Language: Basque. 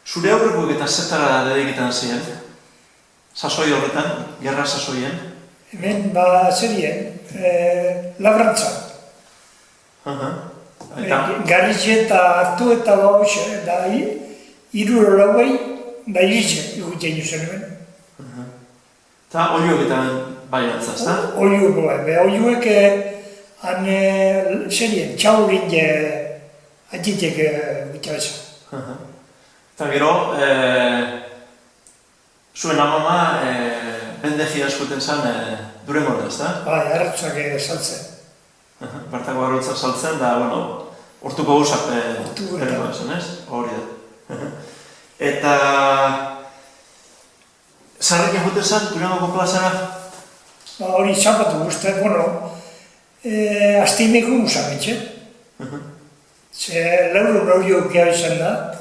Zure aurrekoek eta zertara dediketan ziren? Sasoi horretan, gerra sasoien? Hemen, zerien, labrantza. Garritxe eta hartu eta hoxe, da iruro lauei, da iritxe ikutzen zen hemen. Eta olioek eta bai antza, ezta? Olioek bai, olioek han zerien, txaurin atitek gutxabeza. Eta gero, zuen amama bendegia eskuten zen Durangon, ezta? Bai, arratzak saltzen. Bertako arrotzak saltzen, da, bueno, hortuko gauzak errekoa zen, ez? Hori da. Eta zarrekin juten zen Durangoko plazara? Hori zapatu guzti, bueno, aztimeko musametxe. Ze lauro hori izan da.